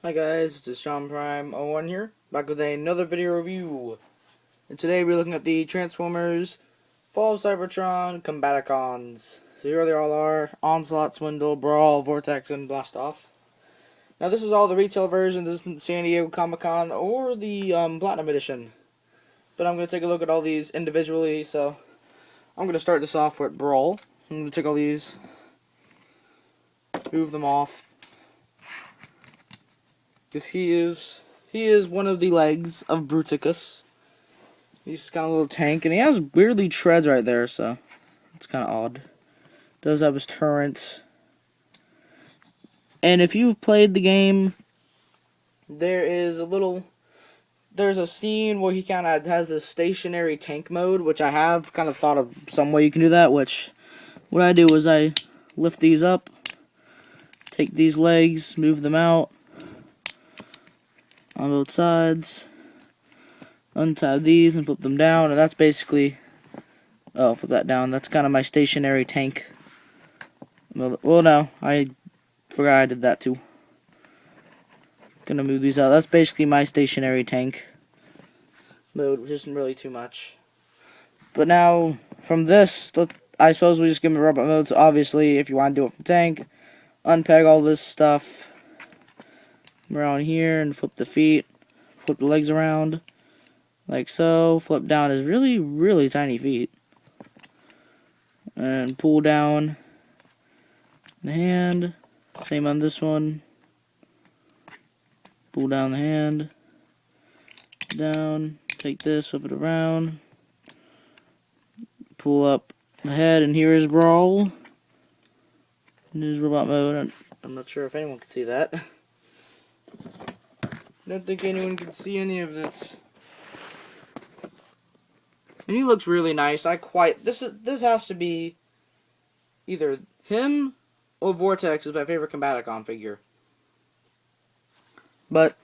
Hi guys, this is Sean Prime 01 here, back with another video review. And today we're looking at the Transformers Fall of Cybertron Combaticons. So here they all are: Onslaught, Swindle, Brawl, Vortex, and Blast Off. Now this is all the retail version. This isn't the San Diego Comic-Con or the Platinum Edition. But I'm going to take a look at all these individually, so I'm going to start this off with Brawl. I'm going to take all these, move them off, because he is one of the legs of Bruticus. He's got a little tank, and he has weirdly treads right there, so it's kind of odd. Does have his turrets. And if you've played the game, there's a scene where he kind of has this stationary tank mode, which I have kind of thought of some way you can do that, which what I do is I lift these up, take these legs, move them out on both sides, untie these and flip them down, and that's basically, flip that down, that's kind of my stationary tank. Well, no, I forgot I did that too. Gonna move these out. That's basically my stationary tank mode, which isn't really too much. But now, from this, I suppose we just give them robot modes. Obviously, if you want to do it from tank, unpeg all this stuff around here and flip the feet, flip the legs around like so, flip down his really tiny feet, and pull down the hand, same on this one, pull down the hand, down, take this, flip it around, pull up the head, and here is Brawl in his robot mode. I'm not sure if anyone can see that. I don't think anyone can see any of this. And he looks really nice. This has to be either him or Vortex is my favorite Combaticon figure. But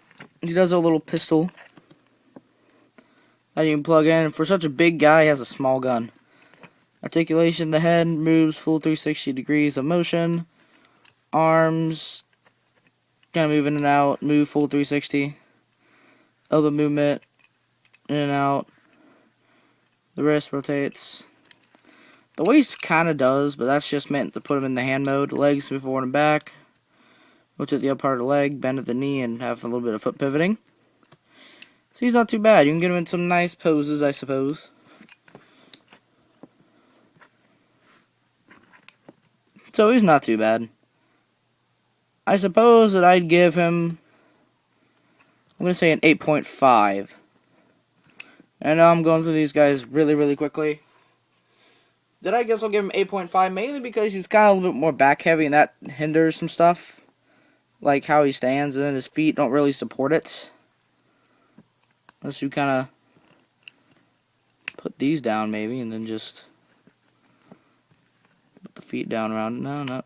he does have a little pistol that you can plug in. For such a big guy, he has a small gun. Articulation, the head moves full 360 degrees of motion. Arms kind of move in and out, move full 360. Elbow movement, in and out. The wrist rotates. The waist kind of does, but that's just meant to put him in the hand mode. The legs move forward and back. Rotate the upper part of the leg, bend at the knee, and have a little bit of foot pivoting. So he's not too bad. You can get him in some nice poses, I suppose. So he's not too bad. I suppose that I'd give him, I'm going to say an 8.5. And now I'm going through these guys really quickly. I guess I'll give him 8.5, mainly because he's kind of a little bit more back heavy, and that hinders some stuff. Like how he stands, and then his feet don't really support it. Unless you kind of put these down maybe, and then just put the feet down around it. No.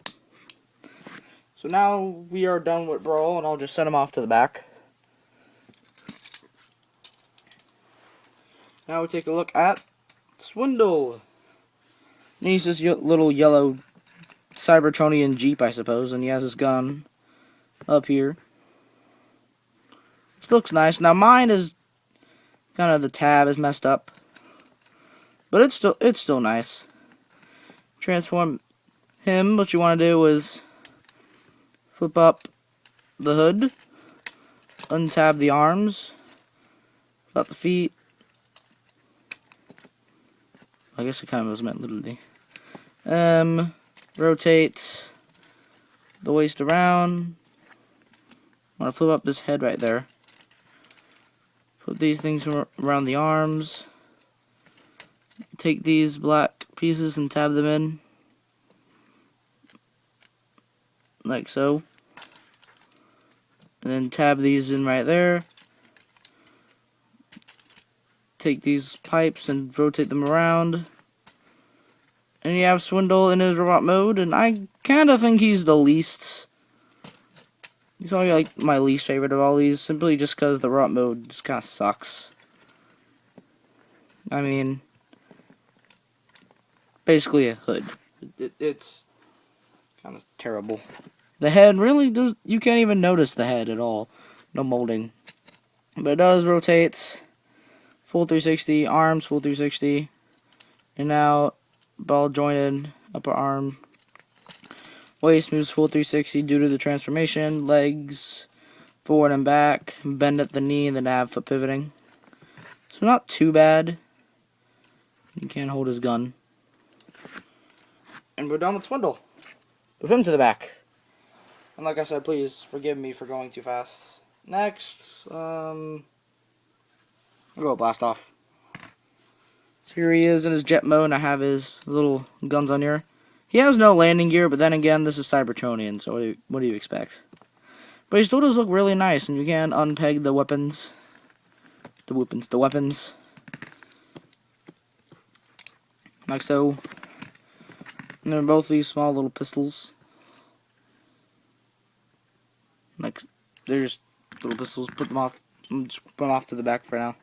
So now we are done with Brawl, and I'll just send him off to the back. Now we take a look at Swindle. And he's this little yellow Cybertronian Jeep, I suppose, and he has his gun up here. This looks nice. Now mine is kind of, the tab is messed up, but it's still nice. Transform him. What you want to do is flip up the hood, untab the arms, flip the feet. I guess it kind of was meant literally. Rotate the waist around. I want to flip up this head right there. Put these things around the arms. Take these black pieces and tab them in. Like so. And then tab these in right there. Take these pipes and rotate them around. And you have Swindle in his robot mode, and I kind of think he's the least. He's probably like my least favorite of all these, simply just because the robot mode just kind of sucks. I mean, basically a hood. It's kind of terrible. The head, really, you can't even notice the head at all. No molding. But it does rotates. Full 360. Arms, full 360. And now, ball jointed. Upper arm. Waist moves full 360 due to the transformation. Legs, forward and back. Bend at the knee and then have foot pivoting. So not too bad. He can't hold his gun. And we're done with Swindle. With him to the back. And like I said, please forgive me for going too fast. Next, we'll go Blast Off. So here he is in his jet mode, and I have his little guns on here. He has no landing gear, but then again, this is Cybertronian, so what do you expect? But he still does look really nice, and you can unpeg the weapons. The weapons. Like so. And they're both these small little pistols. Like, they're just little pistols. Put them off. Just put them off to the back for now.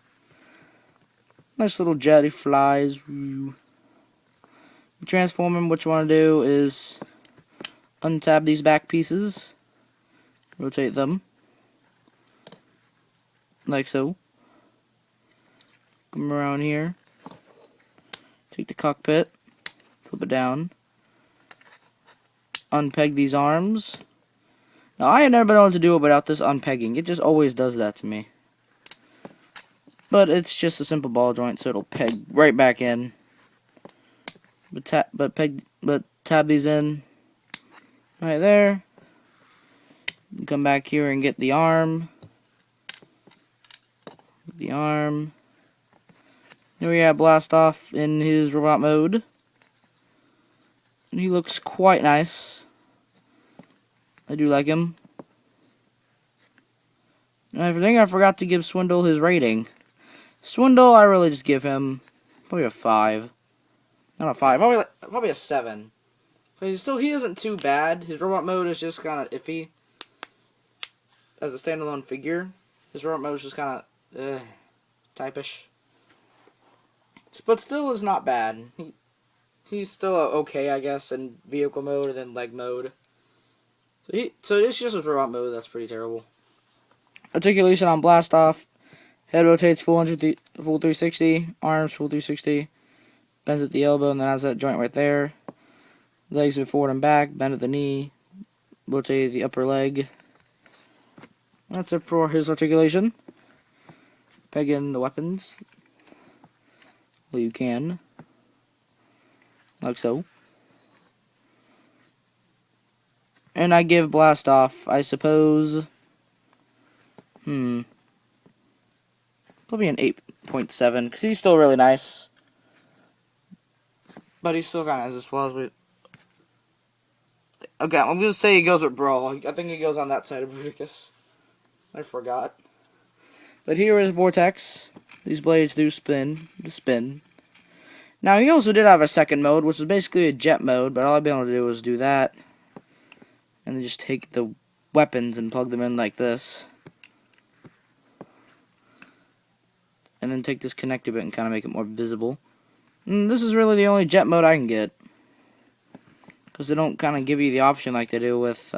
Nice little jet. He flies. Transform him. What you want to do is untab these back pieces. Rotate them. Like so. Come around here. Take the cockpit. Flip it down. Unpeg these arms. Now, I had never been able to do it without this unpegging. It just always does that to me. But it's just a simple ball joint, so it'll peg right back in. But tab these in right there. Come back here and get the arm. The arm. Here we have Blast Off in his robot mode. And he looks quite nice. I do like him. And I think I forgot to give Swindle his rating. Swindle, I really just give him probably a 5. Not a 5, probably a 7. But he isn't too bad. His robot mode is just kind of iffy. As a standalone figure, his robot mode is just kind of typish. But still is not bad. He's still okay, I guess, in vehicle mode and then leg mode. So it's just his robot mode that's pretty terrible. Articulation on Blast Off. Head rotates full 360. Arms full 360. Bends at the elbow and then has that joint right there. Legs move forward and back. Bend at the knee. Rotate the upper leg. That's it for his articulation. Peg in the weapons. Well, you can. Like so. And I give Blast Off, I suppose, probably an 8.7, because he's still really nice. But he still kind of has his flaws. Okay, I'm going to say he goes with Brawl. I think he goes on that side of Bruticus. I forgot. But here is Vortex. These blades do spin. Now, he also did have a second mode, which is basically a jet mode, but all I'd be able to do is do that. And then just take the weapons and plug them in like this. And then take this connector bit and kind of make it more visible. And this is really the only jet mode I can get. Because they don't kind of give you the option like they do with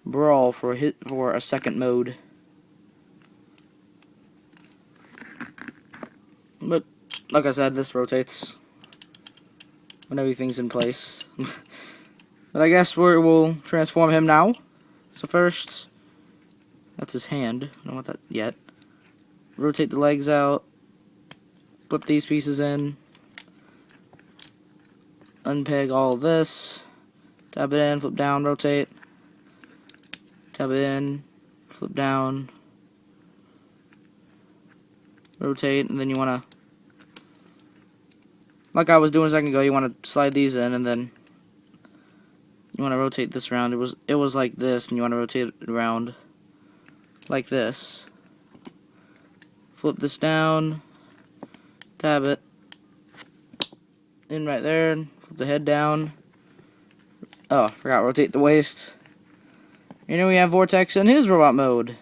Brawl for a second mode. But, like I said, this rotates when everything's in place. But I guess we'll transform him now. So first, that's his hand. I don't want that yet. Rotate the legs out. Flip these pieces in. Unpeg all of this. Tab it in, flip down, rotate. Tab it in, flip down. Rotate, and then you want to, like I was doing a second ago, you want to slide these in, and then you want to rotate this around. It was like this, and you want to rotate it around like this. Flip this down, tab it in right there, flip the head down. Oh, forgot rotate the waist. And then we have Vortex in his robot mode.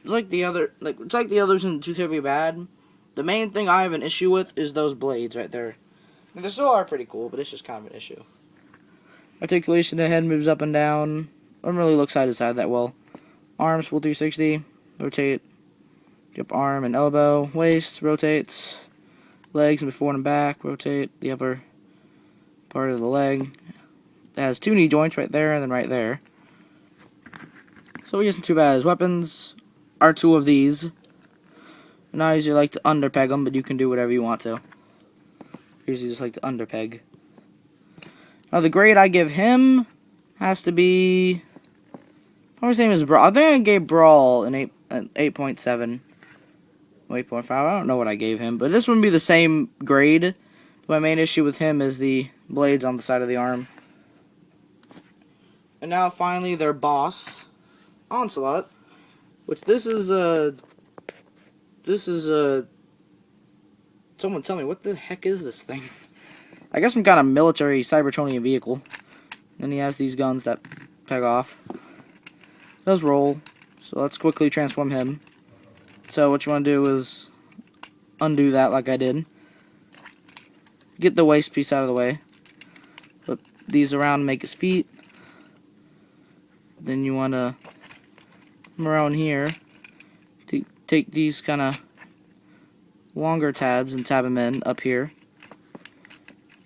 It's like the others in Too Terribly Bad. The main thing I have an issue with is those blades right there. And they still are pretty cool, but it's just kind of an issue. Articulation, the head moves up and down. Doesn't really look side to side that well. Arms, full 360. Rotate. Yep, arm and elbow. Waist, rotates. Legs, move forward and back. Rotate the upper part of the leg. It has 2 knee joints right there and then right there. So we use too bad. His weapons are 2 of these. And I usually like to underpeg them, but you can do whatever you want to. Usually just like to underpeg. Now the grade I give him has to be... What was his name is Brawl? I think I gave Brawl an 8.7. 8.5. I don't know what I gave him, but this wouldn't be the same grade. My main issue with him is the blades on the side of the arm. And now finally their boss, Onslaught, which this is someone tell me, what the heck is this thing? I guess some kind of military Cybertronian vehicle. And he has these guns that peg off. Does roll. So let's quickly transform him. So what you want to do is undo that like I did. Get the waist piece out of the way. Put these around and make his feet. Then you want to come around here. Take these kind of longer tabs and tab them in up here.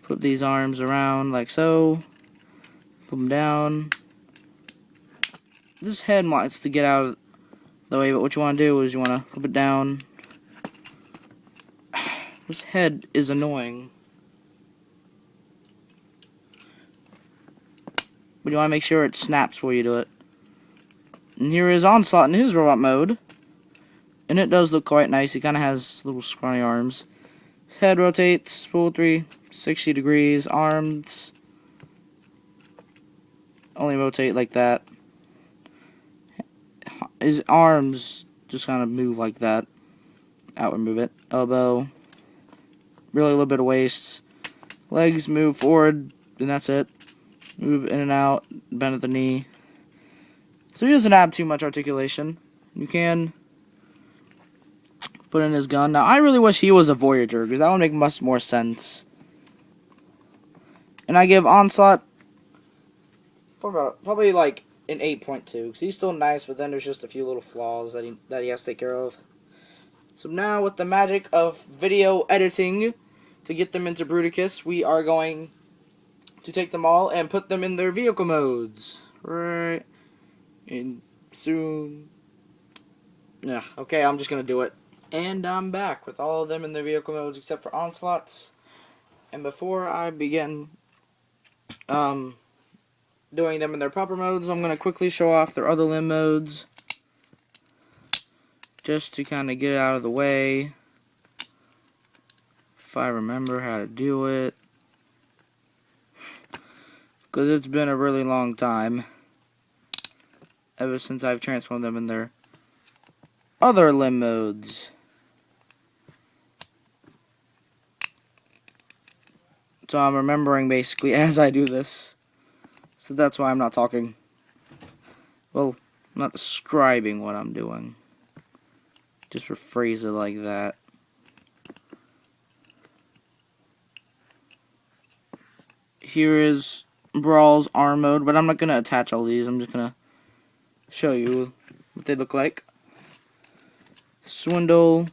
Put these arms around like so. Put them down. This head wants to get out of the way, but what you want to do is you want to flip it down. This head is annoying. But you want to make sure it snaps before you do it. And here is Onslaught in his robot mode. And it does look quite nice. He kind of has little scrawny arms. His head rotates full 360 degrees. Arms only rotate like that. His arms just kind of move like that. Outward move it. Elbow. Really a little bit of waist. Legs move forward. And that's it. Move in and out. Bend at the knee. So he doesn't have too much articulation. You can put in his gun. Now, I really wish he was a Voyager, because that would make much more sense. And I give Onslaught probably like an 8.2, because he's still nice, but then there's just a few little flaws that he has to take care of. So now, with the magic of video editing, to get them into Bruticus, we are going to take them all and put them in their vehicle modes. Right. And soon. Yeah, okay, I'm just going to do it. And I'm back with all of them in their vehicle modes except for Onslaught's. And before I begin doing them in their proper modes, I'm going to quickly show off their other limb modes. Just to kind of get it out of the way. If I remember how to do it. Because it's been a really long time. Ever since I've transformed them in their other limb modes. So I'm remembering basically as I do this. So that's why I'm not talking. Well, I'm not describing what I'm doing. Just rephrase it like that. Here is Brawl's arm mode, but I'm not going to attach all these. I'm just going to show you what they look like. Swindle.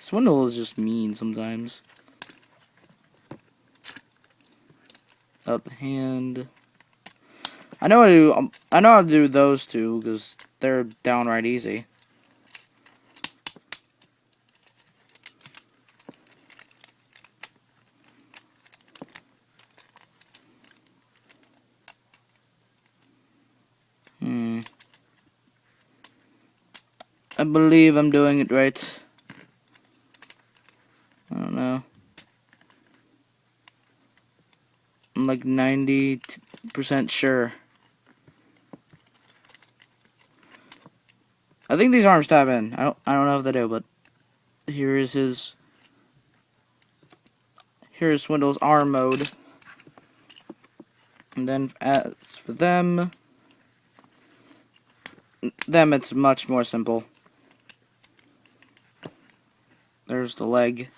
Swindle is just mean sometimes. Out the hand. I know how to do those two because they're downright easy. I believe I'm doing it right. I don't know. I'm like 90% sure. I think these arms tab in. I don't know if they do, but here's Swindle's arm mode. And then as for them it's much more simple. There's the leg.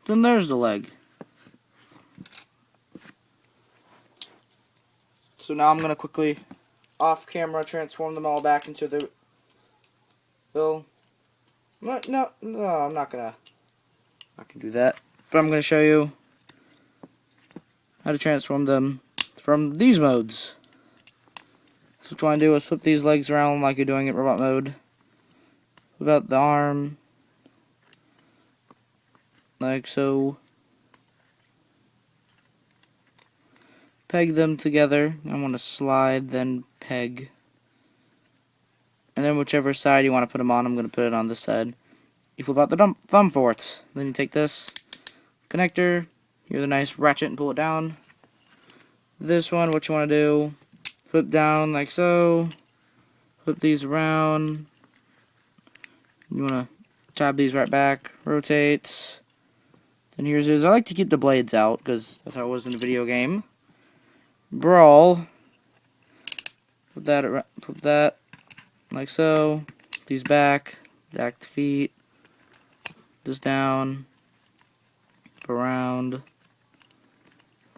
then there's the leg. So now I'm going to quickly, off camera, transform them all back into the... No, I'm not going to do that. But I'm going to show you how to transform them from these modes. So what you want to do is flip these legs around like you're doing it in robot mode. Flip out the arm. Like so. Peg them together. I want to slide, then peg. And then whichever side you want to put them on, I'm going to put it on this side. You flip out the thumb for it. Then you take this connector, here's a nice ratchet, and pull it down. This one, what you want to do, flip down like so. Flip these around. You want to tab these right back. Rotate. Then here's his. I like to keep the blades out because that's how it was in the video game. Brawl. Flip that like so. These back the feet. This down. Around.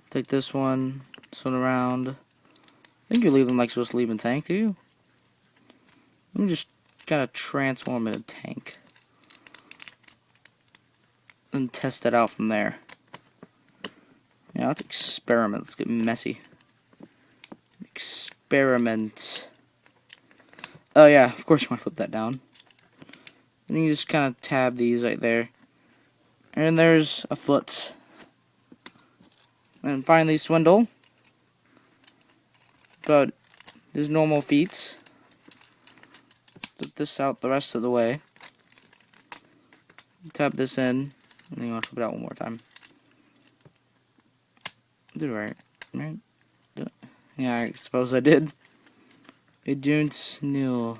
Take this one around. I think you leave them like you're supposed to leave in tank, do you? Let me just kind of transform in a tank. And test it out from there. Yeah, let's experiment. Let's get messy. Experiment. Oh yeah, of course you want to flip that down. Then you just kind of tab these right there. And there's a foot. And finally swindle. But his normal feet. Put this out the rest of the way. Tap this in. And then you want to flip it out one more time. Did it right? Yeah, I suppose I did. I don't know.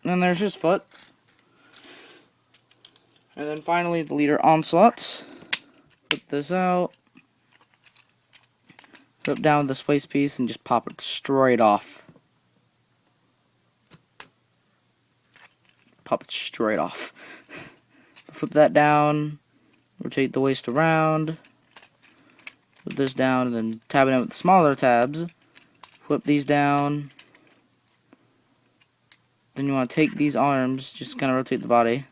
And there's his foot. And then finally the leader Onslaught. Put this out. Flip down this waist piece and just pop it straight off. Pop it straight off. Flip that down. Rotate the waist around. Put this down and then tab it in with the smaller tabs. Flip these down. Then you want to take these arms, just kind of rotate the body.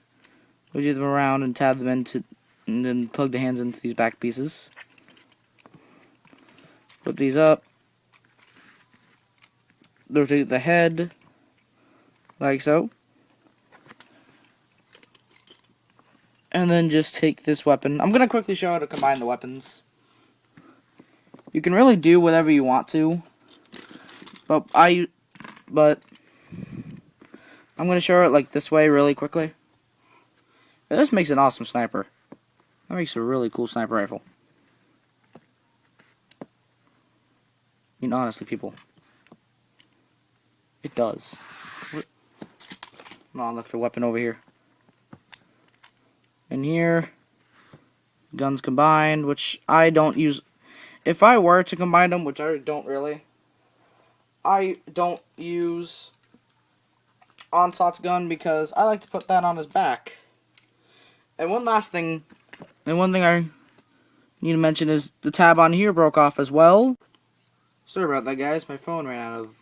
Rotate them around and tab them into, and then plug the hands into these back pieces. Flip these up. Rotate the head, like so. And then just take this weapon. I'm going to quickly show how to combine the weapons. You can really do whatever you want to. But I'm going to show it like this way really quickly. And this makes an awesome sniper. That makes a really cool sniper rifle. I mean, honestly, people. It does. Come on, left your weapon over here. And here, guns combined, which I don't use. If I were to combine them, which I don't really, I don't use Onslaught's gun because I like to put that on his back. And one thing I need to mention is the tab on here broke off as well. Sorry about that, guys. My phone ran out of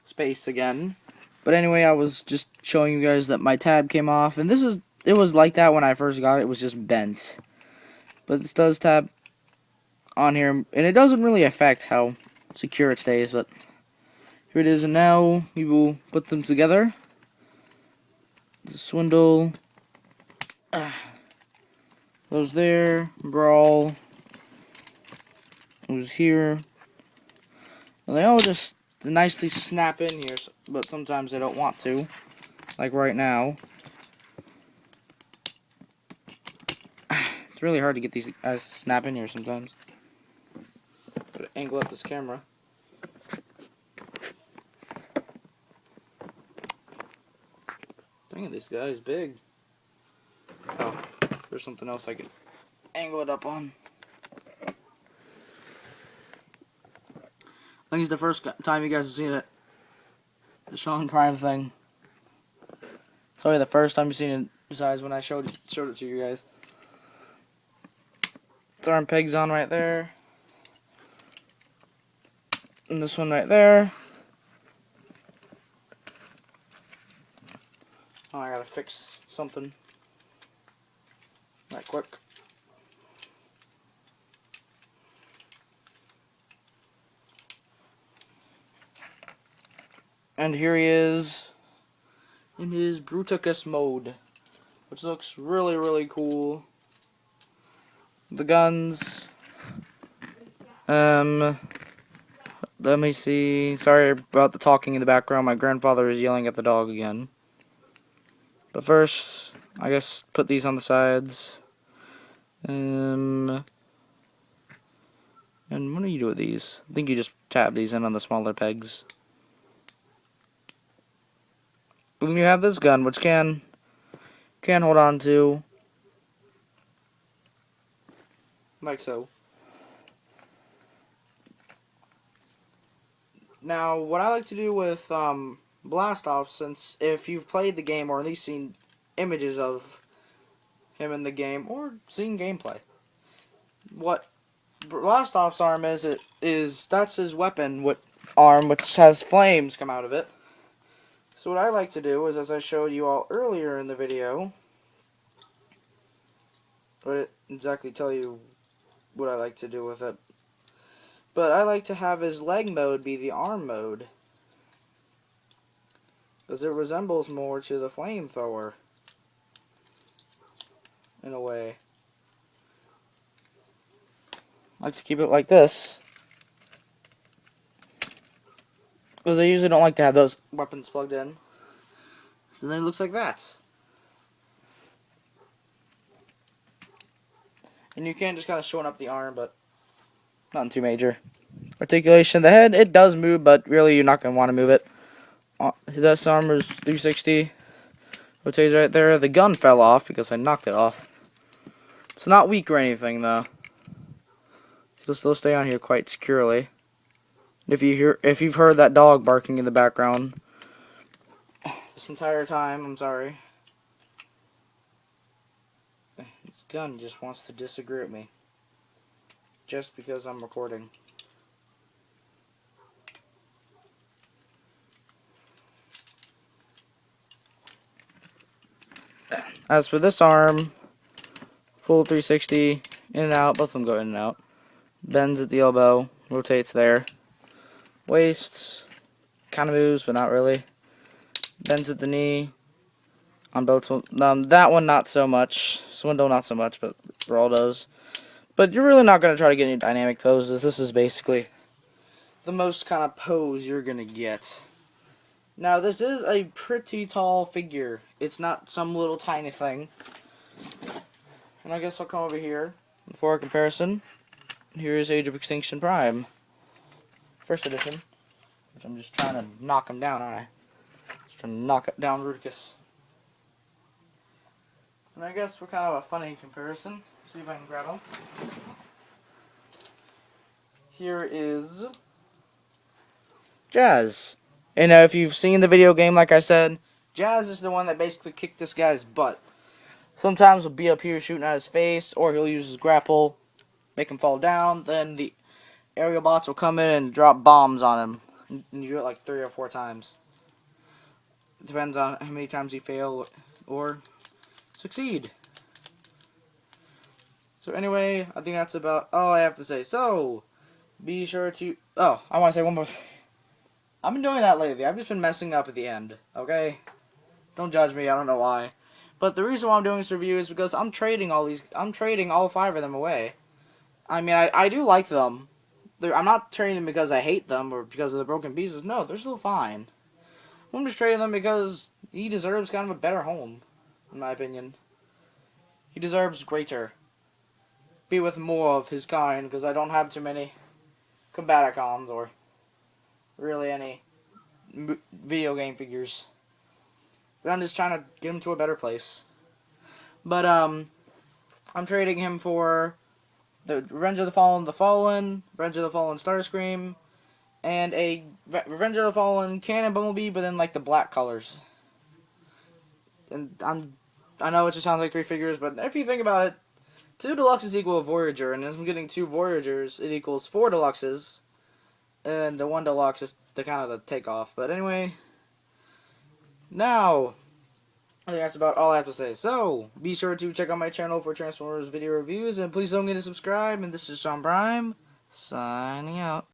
space again. But anyway, I was just showing you guys that my tab came off, and it was like that when I first got it. It was just bent. But this does tab on here, and it doesn't really affect how secure it stays, but here it is. And now we will put them together. The swindle. Those there. Brawl. Those here. And they all just nicely snap in here, but sometimes they don't want to. Like right now. It's really hard to get these guys to snap in here sometimes. Gotta angle up this camera. Dang it, this guy's big. Oh, there's something else I can angle it up on. I think it's the first time you guys have seen it. The Sean Crime thing. It's probably the first time you've seen besides when I showed it to you guys. Its arm pegs on right there. And this one right there. Oh, I gotta fix something right quick. And here he is in his Bruticus mode, which looks really, really cool. The guns. Let me see. Sorry about the talking in the background. My grandfather is yelling at the dog again. But first, I guess put these on the sides. And what do you do with these? I think you just tap these in on the smaller pegs. And then you have this gun, which can hold on to, like so. Now, what I like to do with Blast Off, since if you've played the game or at least seen images of him in the game or seen gameplay, what Blast Off's arm is that's his weapon arm, which has flames come out of it. So what I like to do is, as I showed you all earlier in the video, I didn't exactly tell you what I like to do with it, but I like to have his leg mode be the arm mode, because it resembles more to the flamethrower in a way. I like to keep it like this, because I usually don't like to have those weapons plugged in. So then it looks like that. And you can just kind of showing up the arm, but nothing too major. Articulation of the head, it does move, but really you're not going to want to move it. This arm is 360. Rotates right there. The gun fell off because I knocked it off. It's not weak or anything, though. It'll still stay on here quite securely. If you've heard that dog barking in the background this entire time, I'm sorry. This gun just wants to disagree with me. Just because I'm recording. As for this arm, full 360, in and out, both of them go in and out. Bends at the elbow, rotates there. Waist, kind of moves, but not really. Bends at the knee. On both, that one not so much. Swindle not so much, but Brawl does. But you're really not going to try to get any dynamic poses. This is basically the most kind of pose you're going to get. Now, this is a pretty tall figure. It's not some little tiny thing. And I guess I'll come over here for a comparison. Here is Age of Extinction Prime. First edition. Which I'm just trying to knock him down, aren't I? Just trying to knock down Rudicus. And I guess for kind of a funny comparison, see if I can grab him. Here is Jazz. And if you've seen the video game, like I said, Jazz is the one that basically kicked this guy's butt. Sometimes he'll be up here shooting at his face, or he'll use his grapple, make him fall down, then the aerial bots will come in and drop bombs on him. And you do it like 3 or 4 times. It depends on how many times you fail or succeed. So anyway, I think that's about all I have to say. So, be sure to... Oh, I want to say one more thing. I've been doing that lately. I've just been messing up at the end, okay? Don't judge me, I don't know why. But the reason why I'm doing this review is because I'm trading all 5 of them away. I mean, I do like them. I'm not trading them because I hate them or because of the broken pieces. No, they're still fine. I'm just trading them because he deserves kind of a better home, in my opinion. He deserves greater. Be with more of his kind, because I don't have too many Combaticons or really any video game figures. But I'm just trying to get him to a better place. But I'm trading him for the Revenge of the Fallen, Revenge of the Fallen Starscream, and a Revenge of the Fallen Cannon Bumblebee, but in like the black colors. And I'm I know it just sounds like 3 figures, but if you think about it, 2 deluxes equal a Voyager, and as I'm getting 2 Voyagers, it equals 4 deluxes, and the 1 deluxe is the kind of the takeoff. But anyway, now I think that's about all I have to say. So be sure to check out my channel for Transformers video reviews, and please don't forget to subscribe. And this is Sean Prime signing out.